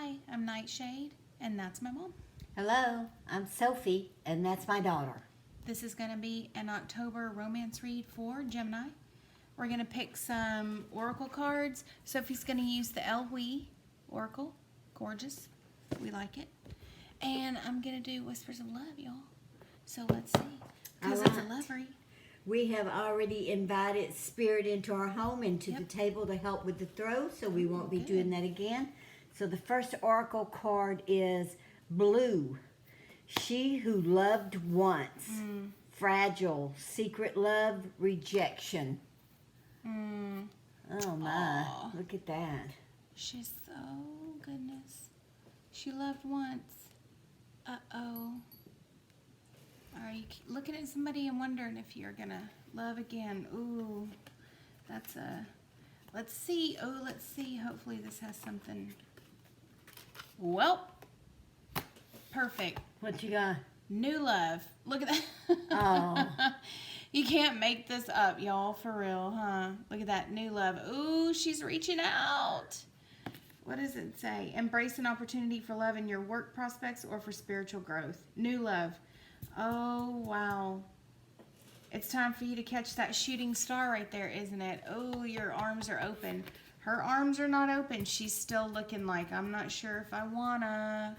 Hi, I'm Nightshade, and that's my mom. Hello, I'm Sophie, and that's my daughter. This is going to be an October romance read for Gemini. We're going to pick some oracle cards. Sophie's going to use the We Oracle. Gorgeous. We like it. And I'm going to do Whispers of Love, y'all. So let's see. Because it's a love read. We have already invited Spirit into our home, into the table to help with the throw, so we won't be doing that again. So the first oracle card is Blue. She who loved once. Fragile. Secret love. Rejection. Oh my. Aww. Look at that. She's so goodness. She loved once. Uh-oh. Are you looking at somebody and wondering if you're gonna love again? Ooh, that's a. Let's see. Oh, let's see. Hopefully this has something. Well, perfect. What you got? New love. Look at that. Oh. You can't make this up, y'all. For real, huh? Look at that. New love. Ooh, she's reaching out. What does it say? Embrace an opportunity for love in your work prospects or for spiritual growth. New love. Oh, wow. It's time for you to catch that shooting star right there, isn't it? Oh, your arms are open. Her arms are not open. She's still looking like, I'm not sure if I wanna.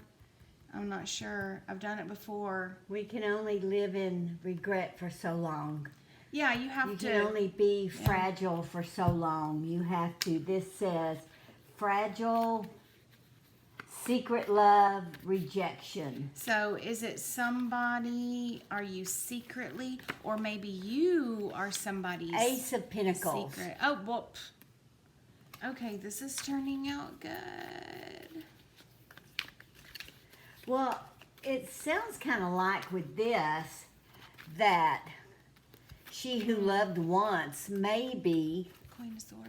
I'm not sure. I've done it before. We can only live in regret for so long. Yeah, you have to. You can only be fragile for so long. You have to. This says fragile, secret love, rejection. So is it somebody, are you secretly, or maybe you are somebody's Ace of Pentacles. secret? Oh, well, okay, this is turning out good. Well, it sounds kind of like with this that she who loved once, maybe Queen of Swords.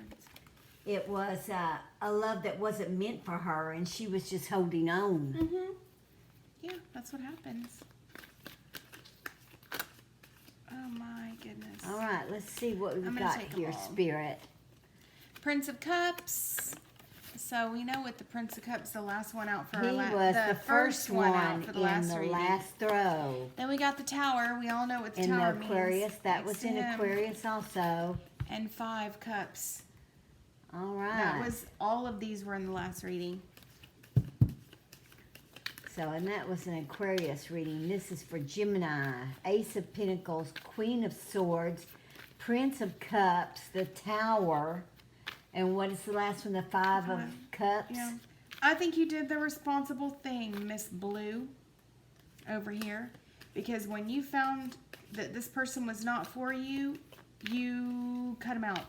it was a love that wasn't meant for her and she was just holding on. Mm-hmm. Yeah, that's what happens. Oh my goodness. All right, let's see what we've I'm gonna got take 'em here, all. Spirit. Prince of Cups. So we know with the Prince of Cups, the last one out for He our was the first one out for the in last the reading. last throw. Then we got the Tower. We all know what the In Tower the Aquarius, means. that Next was to in him. Aquarius also. And 5 Cups. All right. That was, all of these were in the last reading. So, and that was an Aquarius reading. This is for Gemini. Ace of Pentacles, Queen of Swords, Prince of Cups, the Tower, and what is the last one? The Five of Cups? Yeah. I think you did the responsible thing, Miss Blue, over here. Because when you found that this person was not for you, you cut him out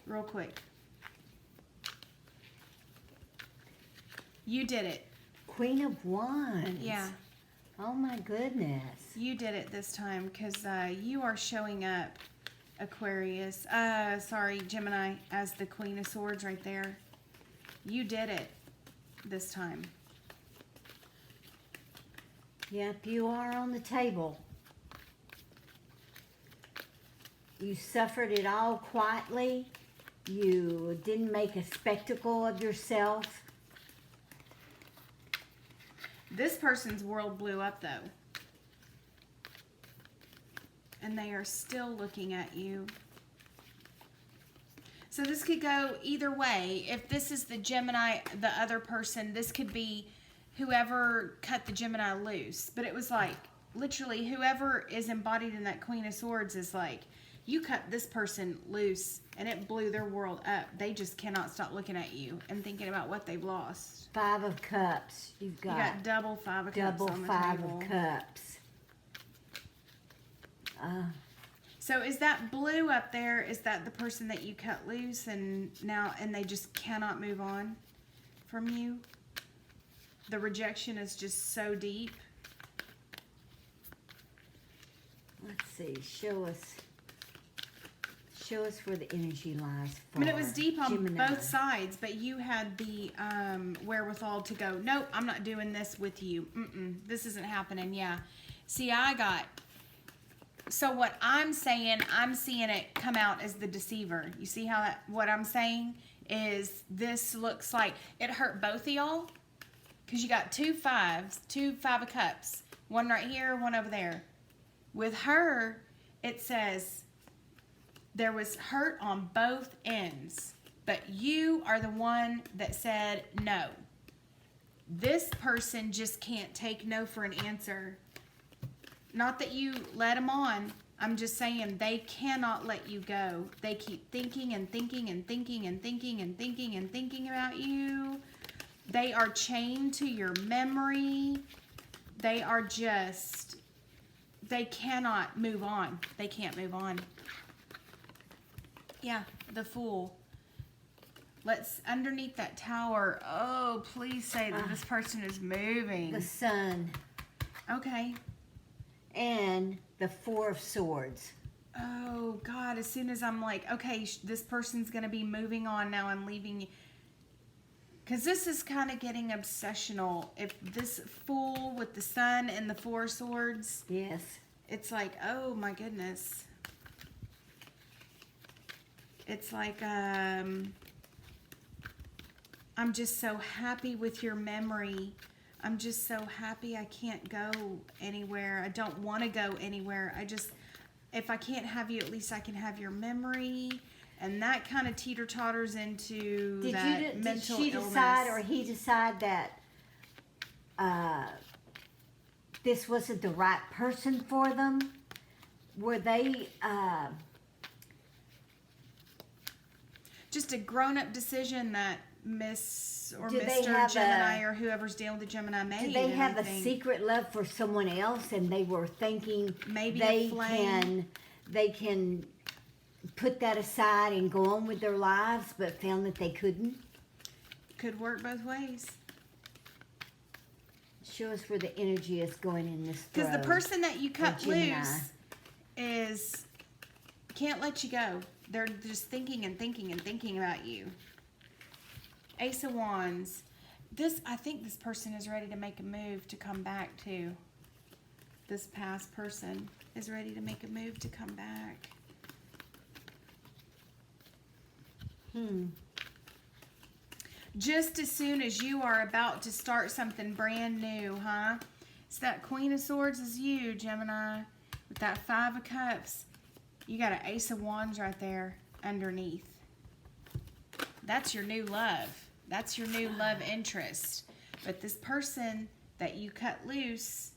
real quick. You did it. Queen of Wands. Yeah. Oh my goodness. You did it this time because you are showing up, Aquarius. Sorry, Gemini, as the Queen of Swords right there. You did it this time. Yep, you are on the table. You suffered it all quietly. You didn't make a spectacle of yourself. This person's world blew up, though. And they are still looking at you. So this could go either way. If this is the Gemini, the other person, this could be whoever cut the Gemini loose. But it was like, literally, whoever is embodied in that Queen of Swords is like, you cut this person loose and it blew their world up. They just cannot stop looking at you and thinking about what they've lost. Five of Cups. You've got, You got double 5 of Cups double on the Five table. of Cups. So is that blue up there? Is that the person that you cut loose and they just cannot move on from you? The rejection is just so deep. Let's see. Show us where the energy lies for I mean, it was deep on Gemini. both sides, but you had the wherewithal to go, nope, I'm not doing this with you. This isn't happening. Yeah. See, so what I'm saying, I'm seeing it come out as the deceiver. You see how what I'm saying is this looks like it hurt both of y'all, because you got two five of cups. One right here, one over there. With her, it says there was hurt on both ends, but you are the one that said no. This person just can't take no for an answer. Not that you let them on. I'm just saying they cannot let you go. They keep thinking and thinking and thinking and thinking and thinking and thinking about you. They are chained to your memory. They are just, they cannot move on. They can't move on. Yeah, the Fool. Let's, underneath that tower, oh, please say that this person is moving. The Sun. Okay. And the Four of Swords. Oh, God, as soon as I'm like, okay, this person's going to be moving on now and leaving you. Because this is kind of getting obsessional. If this Fool with the Sun and the Four of Swords. Yes. It's like, oh, my goodness. It's like, I'm just so happy with your memory. I'm just so happy I can't go anywhere. I don't want to go anywhere. I just, if I can't have you, at least I can have your memory. And that kind of teeter-totters into mental illness. Did she decide or he decide that this wasn't the right person for them? Were they... just a grown-up decision that Miss or Do they Mr. have Gemini or whoever's dealing with the Gemini made. Did they have a anything. secret love for someone else, and they were thinking Maybe they a flame. can put that aside and go on with their lives, but found that they couldn't? Could work both ways. Show us where the energy is going in this Because the throw. person that you cut Gemini. loose can't let you go. They're just thinking and thinking and thinking about you. Ace of Wands. I think this person is ready to make a move to come back to. This past person is ready to make a move to come back. Just as soon as you are about to start something brand new, huh? It's that Queen of Swords is you, Gemini. With that Five of Cups. You got an Ace of Wands right there underneath. That's your new love. That's your new love interest. But this person that you cut loose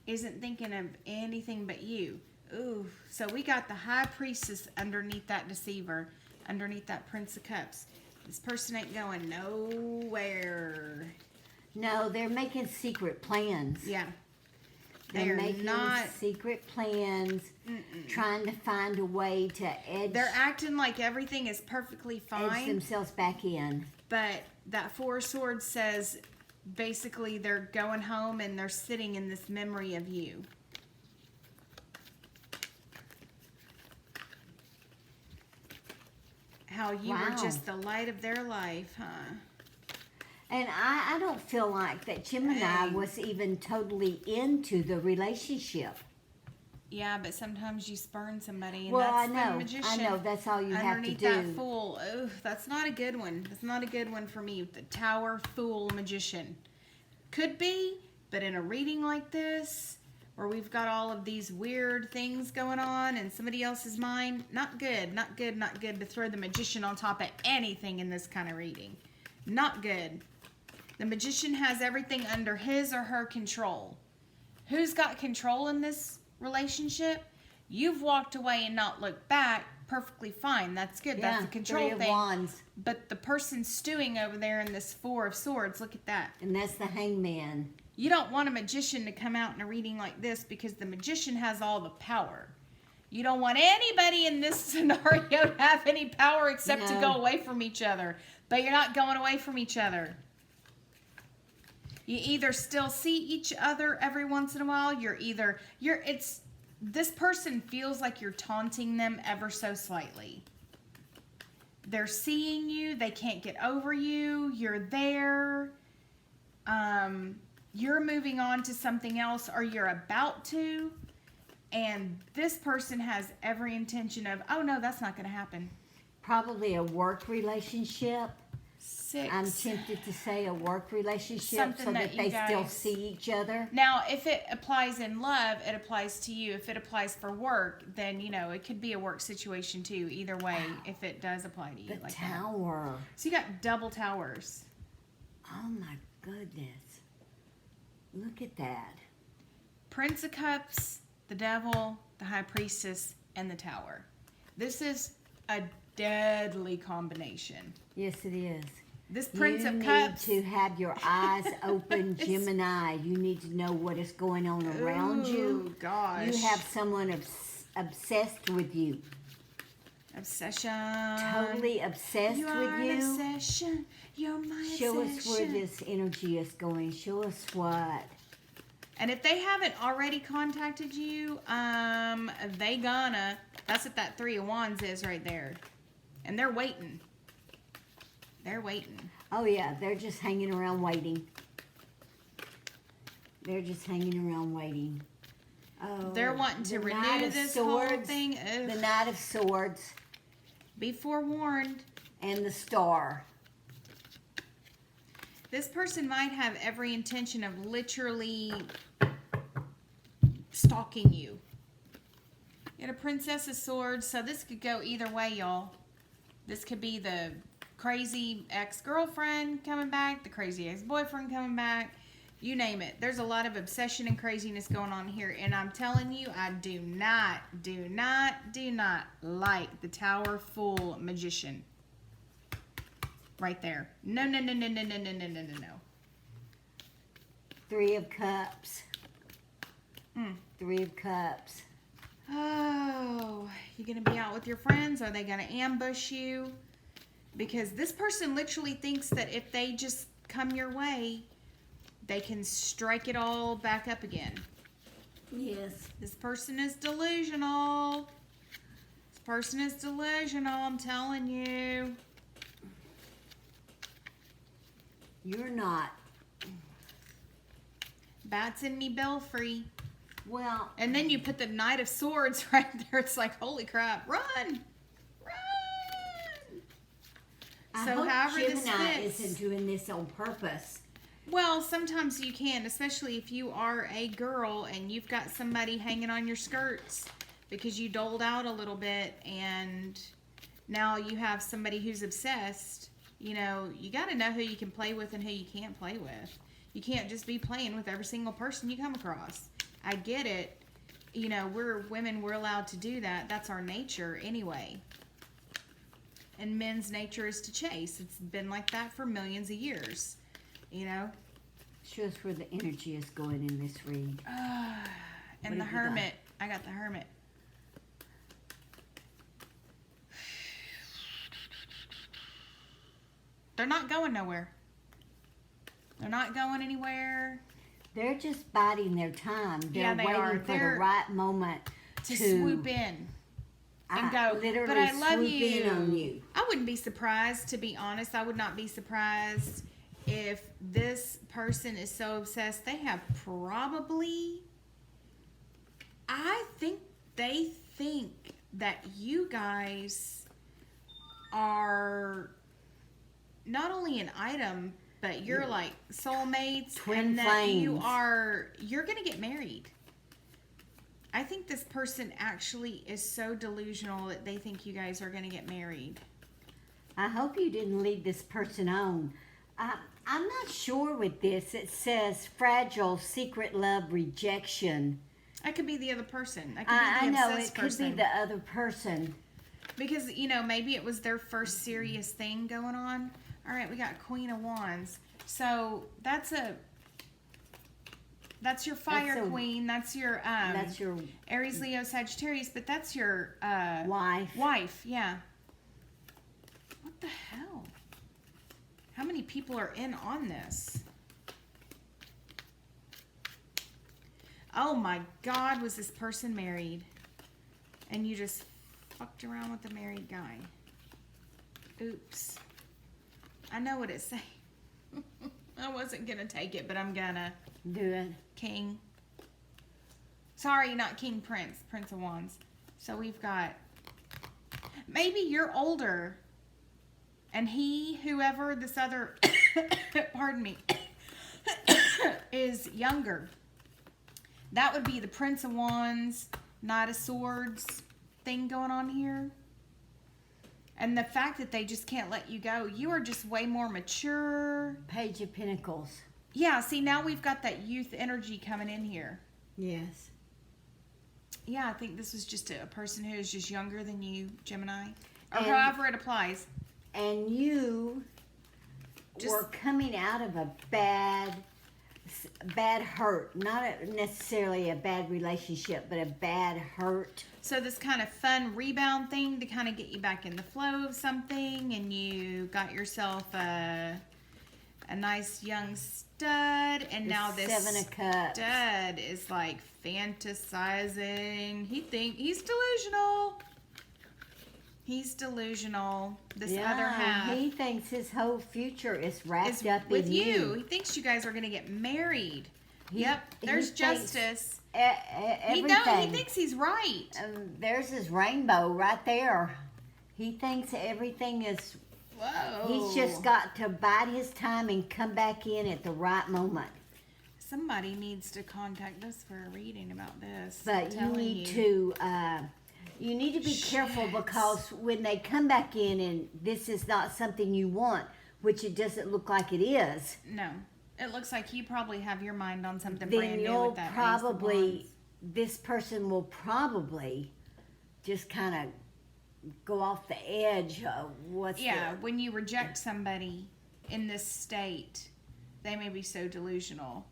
isn't thinking of anything but you. Ooh, so we got the High Priestess underneath that Deceiver, underneath that Prince of Cups. This person ain't going nowhere. No, they're making secret plans. Yeah. They're making secret plans, trying to find a way to They're acting like everything is perfectly fine. Edge themselves back in. But that Four of Swords says basically they're going home and they're sitting in this memory of you. How you were just the light of their life, huh? And I don't feel like that Gemini was even totally into the relationship. Yeah, but sometimes you spurn somebody, and Well, that's I know. the magician. I know. That's all you have to Underneath do. that Fool. Ugh, that's not a good one. That's not a good one for me. The Tower, Fool, Magician. Could be, but in a reading like this, where we've got all of these weird things going on in somebody else's mind, not good, not good, not good to throw the Magician on top of anything in this kind of reading. Not good. The Magician has everything under his or her control. Who's got control in this relationship? You've walked away and not looked back. Perfectly fine. That's good. Yeah, That's the control Three of thing. Wands. But the person stewing over there in this Four of Swords, look at that. And that's the Hangman. You don't want a magician to come out in a reading like this because the magician has all the power. You don't want anybody in this scenario to have any power except to go away from each other. But you're not going away from each other. You either still see each other every once in a while. This person feels like you're taunting them ever so slightly. They're seeing you. They can't get over you. You're there. You're moving on to something else, or you're about to. And this person has every intention of, oh no, that's not going to happen. Probably a work relationship. 6. I'm tempted to say a work relationship Something so that that you they still guys- see each other. Now, if it applies in love, it applies to you. If it applies for work, then, it could be a work situation too. Either way, if it does apply to you. The like Tower. That. So you got double towers. Oh my goodness. Look at that. Prince of Cups, the Devil, the High Priestess, and the Tower. This is a deadly combination. Yes, it is. This Prince you of Cups. need to have your eyes open, Gemini. You need to know what is going on around you. Gosh. You have someone obsessed with you. Obsession. Totally obsessed You with are you. an obsession. You're my Show obsession. us where this energy is going. Show us what. And if they haven't already contacted you, they gonna. That's what that 3 of Wands is right there. And they're waiting. They're waiting. Oh yeah, they're just hanging around waiting. They're just hanging around waiting. Oh, They're wanting to the Knight renew of this Swords, whole thing. Ugh. The Knight of Swords Be forewarned. and the Star. This person might have every intention of literally stalking you. You got a Princess of Swords, so this could go either way, y'all. This could be the crazy ex-girlfriend coming back, the crazy ex-boyfriend coming back, you name it. There's a lot of obsession and craziness going on here, and I'm telling you, I do not like the Tower Full Magician. Right there. No. 3 of Cups. 3 of Cups. Oh, you gonna be out with your friends? Are they gonna ambush you? Because this person literally thinks that if they just come your way, they can strike it all back up again. Yes. This person is delusional. This person is delusional, I'm telling you. You're not. Bats in me belfry. Well. And then you put the Knight of Swords right there. It's like, holy crap, run! Run! I So hope however this Gemini fits. isn't doing this on purpose. Well, sometimes you can, especially if you are a girl and you've got somebody hanging on your skirts because you doled out a little bit and now you have somebody who's obsessed. You got to know who you can play with and who you can't play with. You can't just be playing with every single person you come across. I get it. We're women, we're allowed to do that. That's our nature anyway. And men's nature is to chase. It's been like that for millions of years. Show us where the energy is going in this read. And the What have you Hermit. I got the Hermit. They're not going nowhere. They're not going anywhere. They're just biding their time. They're Yeah, they waiting are. for They're the right moment To swoop in and go, literally but I love swoop you. in on you. I wouldn't be surprised, to be honest. I would not be surprised if this person is so obsessed. They have probably, I think they think that you guys are not only an item, but you're like soulmates. Twin and that flames. you're going to get married. I think this person actually is so delusional that they think you guys are going to get married. I hope you didn't lead this person on. I'm not sure with this. It says fragile, secret love, rejection. That could be the other person. That could I be the know, obsessed it person. could be the other person. Because, maybe it was their first serious thing going on. All right, we got Queen of Wands. So that's your fire queen. That's your Aries, Leo, Sagittarius. But that's your Wife. Wife, yeah. What the hell? How many people are in on this? Oh my God, was this person married? And you just fucked around with a married guy. Oops. I know what it's saying. I wasn't going to take it, but I'm going to. Do it. King. Sorry, not King, Prince. Prince of Wands. So we've got. Maybe you're older. And whoever this other, pardon me, is younger. That would be the Prince of Wands, Knight of Swords thing going on here. And the fact that they just can't let you go. You are just way more mature. Page of Pentacles. Yeah, see, now we've got that youth energy coming in here. Yes. Yeah, I think this was just a person who is just younger than you, Gemini. Or And- however it applies. And you were coming out of a bad hurt. Not necessarily a bad relationship, but a bad hurt. So this kind of fun rebound thing to kind of get you back in the flow of something, and you got yourself a nice young stud, and now this 7 of Cups. stud is like fantasizing. He's delusional. He's delusional. This other half he thinks his whole future is wrapped is up with in you. He thinks you guys are going to get married. Yep, he there's thinks justice. Everything. He thinks he's right. There's his rainbow right there. He thinks everything is. Whoa. He's just got to bide his time and come back in at the right moment. Somebody needs to contact us for a reading about this. But you need to. You need to be careful, because when they come back in and this is not something you want, which it doesn't look like it is. No. It looks like you probably have your mind on something Then brand new you'll with that Ace of probably, Wands. this person will probably just kind of go off the edge of when you reject somebody in this state, they may be so delusional.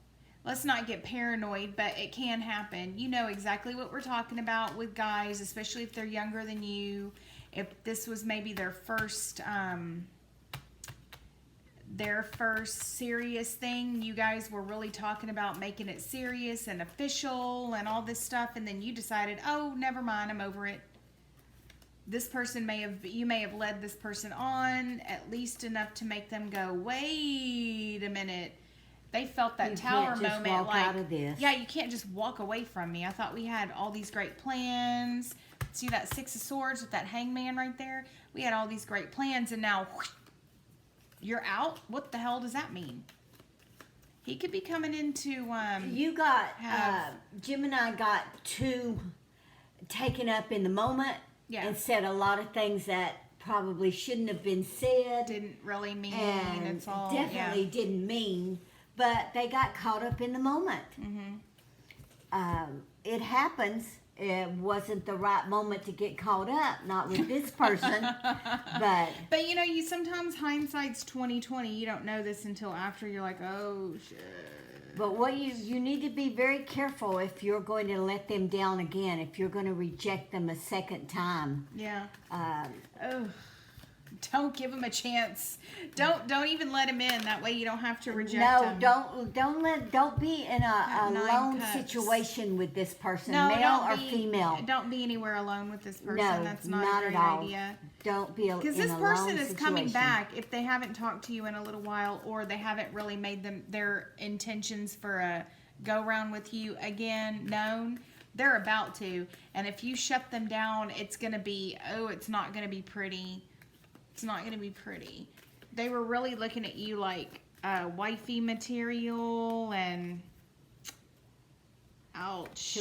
Let's not get paranoid, but it can happen. You know exactly what we're talking about with guys, especially if they're younger than you. If this was maybe their first serious thing, you guys were really talking about making it serious and official and all this stuff, and then you decided, oh, never mind, I'm over it. This person you may have led this person on at least enough to make them go, wait a minute. They felt that tower can't just moment, walk like, out of this. yeah, you can't just walk away from me. I thought we had all these great plans. See that 6 of Swords with that hangman right there? We had all these great plans, and now whoosh, you're out? What the hell does that mean? He could be coming into Gemini got too taken up in the moment and said a lot of things that probably shouldn't have been said. Didn't really mean. And It's all definitely didn't mean, but they got caught up in the moment. It happens. It wasn't the right moment to get caught up, not with this person, but you know, you sometimes hindsight's 20/20. You don't know this until after you're like, oh shit. But what you need to be very careful if you're going to let them down again, if you're going to reject them a second time. Yeah. Don't give them a chance. Don't even let them in. That way you don't have to reject them. Don't be in a lone Cups. situation with this person, No, male or female. Don't be anywhere alone with this person. No, That's not a at great all. idea. Don't be Because this person is coming back if they haven't talked to you in a little while, or they haven't really made their intentions for a go round with you again known. They're about to, and if you shut them down, it's gonna be it's not gonna be pretty. It's not going to be pretty. They were really looking at you like wifey material, and ouch.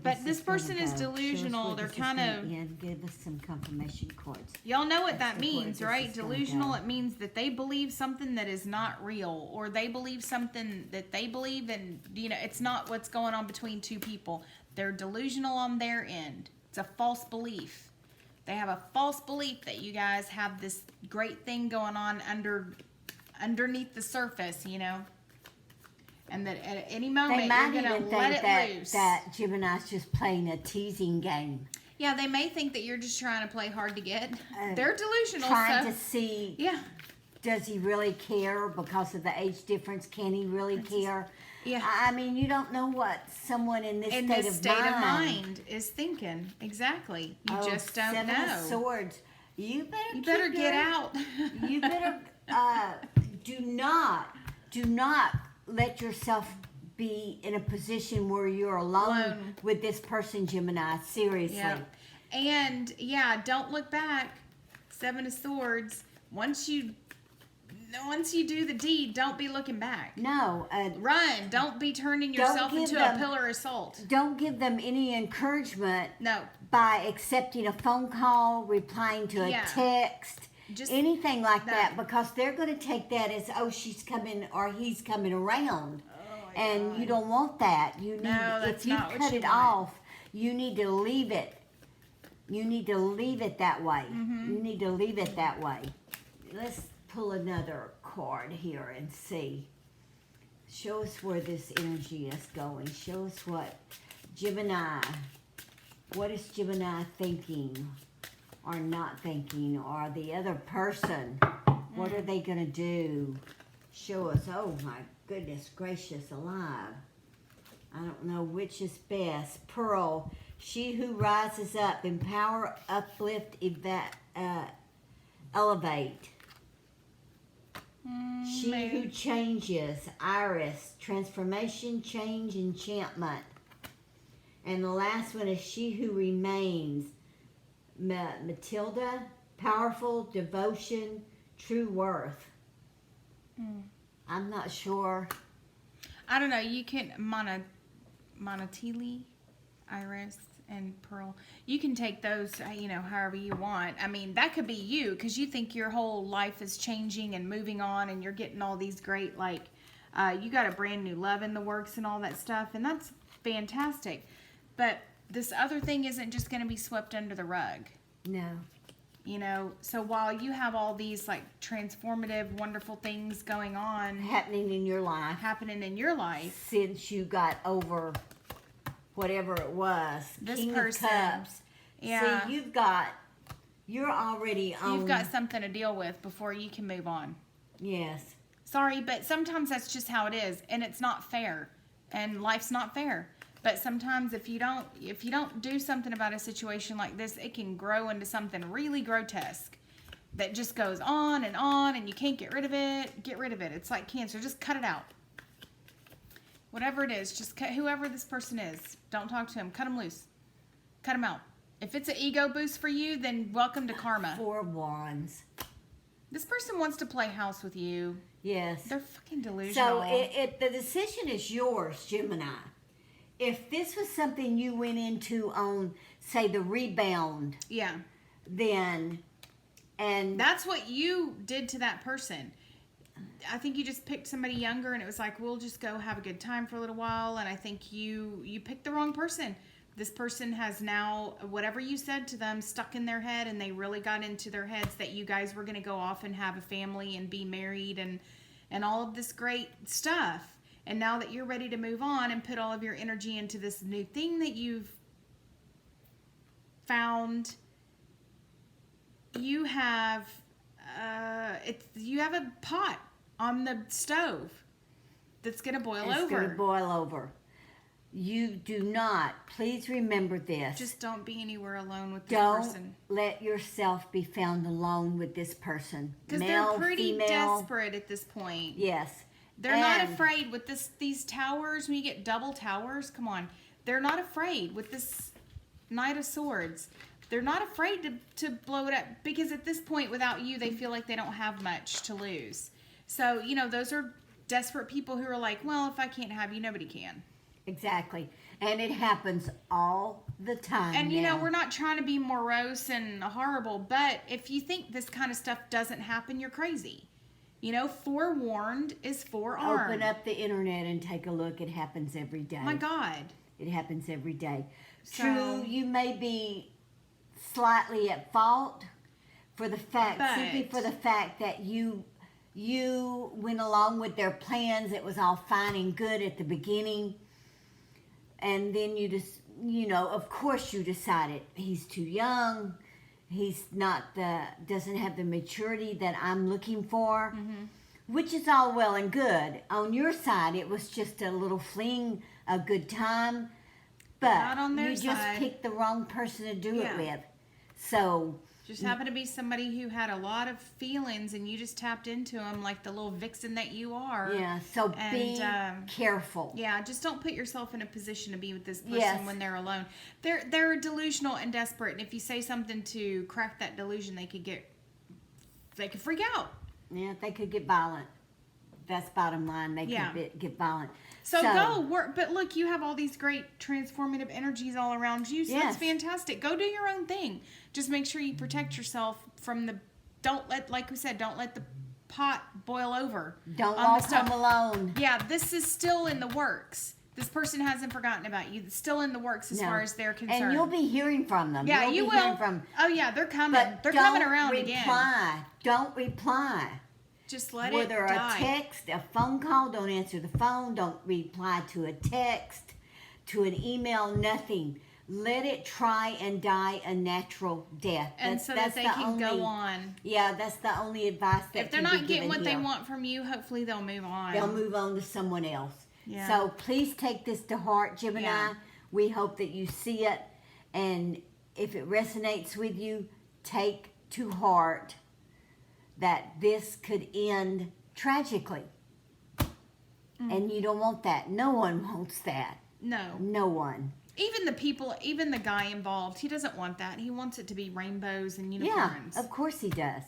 But this person is delusional. They're kind of... Give us some confirmation cords. Y'all know what that means, right? Delusional, it means that they believe something that is not real, or they believe something that they believe, and it's not what's going on between two people. They're delusional on their end. It's a false belief. They have a false belief that you guys have this great thing going on underneath the surface, and that at any moment you're going to let it loose. That Gemini's just playing a teasing game. Yeah, they may think that you're just trying to play hard to get. They're delusional. Trying to see, does he really care because of the age difference? Can he really care? Yeah. I mean, you don't know what someone in this state of mind is thinking. Exactly. You just don't 7 know. of Swords. You better get out. You better do not let yourself be in a position where you're alone with this person, Gemini. Seriously. Yeah. And don't look back. 7 of Swords. once you do the deed, don't be looking back. No. Run. Don't be turning yourself into a pillar of salt. Don't give them any encouragement. No. By accepting a phone call, replying to a text, just anything like that, because they're going to take that as, oh, she's coming or he's coming around. And you don't want that. You need, if you cut it off, you need to leave it. You need to leave it that way. Mm-hmm. You need to leave it that way. Let's pull another card here and see. Show us where this energy is going. Show us what Gemini. What is Gemini thinking or not thinking, or the other person? What are they going to do? Show us. Oh, my goodness gracious alive. I don't know which is best. Pearl, she who rises up, empower, uplift, elevate. She who changes, Iris, transformation, change, enchantment. And the last one is she who remains, Matilda, powerful, devotion, true worth. I'm not sure. I don't know. You can Monotili, Iris, and Pearl. You can take those, however you want. I mean, that could be you, because you think your whole life is changing and moving on, and you're getting all these great, you got a brand new love in the works and all that stuff, and that's fantastic. But this other thing isn't just going to be swept under the rug. No. So while you have all these transformative, wonderful things going on, happening in your life, since you got over whatever it was, this King person, of Cups. Yeah. See, you're already on. You've got something to deal with before you can move on. Yes. Sorry, but sometimes that's just how it is, and it's not fair, and life's not fair. But sometimes if you don't do something about a situation like this, it can grow into something really grotesque that just goes on, and you can't get rid of it. Get rid of it. It's like cancer. Just cut it out. Whatever it is, just cut whoever this person is. Don't talk to him. Cut him loose. Cut him out. If it's an ego boost for you, then welcome to karma. 4 Wands. This person wants to play house with you. Yes. They're fucking delusional. So the decision is yours, Gemini. If this was something you went into on, say, the rebound, then, and that's what you did to that person. I think you just picked somebody younger, and it was like, we'll just go have a good time for a little while. And I think you picked the wrong person. This person has now, whatever you said to them, stuck in their head, and they really got into their heads that you guys were going to go off and have a family and be married and all of this great stuff. And now that you're ready to move on and put all of your energy into this new thing that you've found, you have a pot on the stove that's going to boil over. It's going to boil over. You do not, please remember this. Just don't be anywhere alone with this person. Don't let yourself be found alone with this person. Because they're pretty desperate at this point. Yes. They're not afraid with these towers. When you get double towers, come on. They're not afraid with this Knight of Swords. They're not afraid to blow it up, because at this point, without you, they feel like they don't have much to lose. So, those are desperate people who are like, well, if I can't have you, nobody can. Exactly. And it happens all the time. And, we're not trying to be morose and horrible, but if you think this kind of stuff doesn't happen, you're crazy. Forewarned is forearmed. Open up the internet and take a look. It happens every day. My God. It happens every day. True, you may be slightly at fault simply for the fact that you went along with their plans. It was all fine and good at the beginning. And then you just, of course you decided he's too young. He's doesn't have the maturity that I'm looking for, which is all well and good. On your side, it was just a little fling, a good time, but not on their you just side. Picked the wrong person to do it with. So just happened to be somebody who had a lot of feelings, and you just tapped into them like the little vixen that you are. Yeah, so be careful. Yeah, just don't put yourself in a position to be with this person when they're alone. They're delusional and desperate, and if you say something to crack that delusion, they could get they could freak out. Yeah, they could get violent. That's bottom line. They could get violent. So go work. But look, you have all these great transformative energies all around you. So that's fantastic. Go do your own thing. Just make sure you protect yourself from like we said, don't let the pot boil over. Don't walk home alone. Yeah, this is still in the works. This person hasn't forgotten about you. It's still in the works as far as they're concerned. And you'll be hearing from them. Yeah, you will. Oh, yeah, they're coming. They're coming around again. Don't reply. Just let Whether it die. a text, a phone call, don't answer the phone. Don't reply to a text, to an email, nothing. Let it try and die a natural death. And so that they can go on. Yeah, that's the only advice that if they're not getting what they want from you, hopefully they'll move on. They'll move on to someone else. Yeah. So please take this to heart, Gemini. Yeah. We hope that you see it. And if it resonates with you, take to heart that this could end tragically. And you don't want that. No one wants that. No. No one. Even the guy involved, he doesn't want that. He wants it to be rainbows and unicorns. Yeah, of course he does.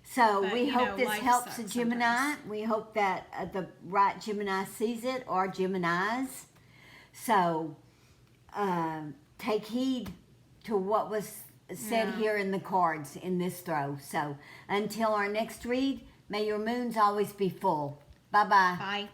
So But, we hope this life helps a sucks Gemini. sometimes. We hope that the right Gemini sees it, or Geminis. So take heed to what was said here in the cards in this throw. So until our next read, may your moons always be full. Bye-bye. Bye.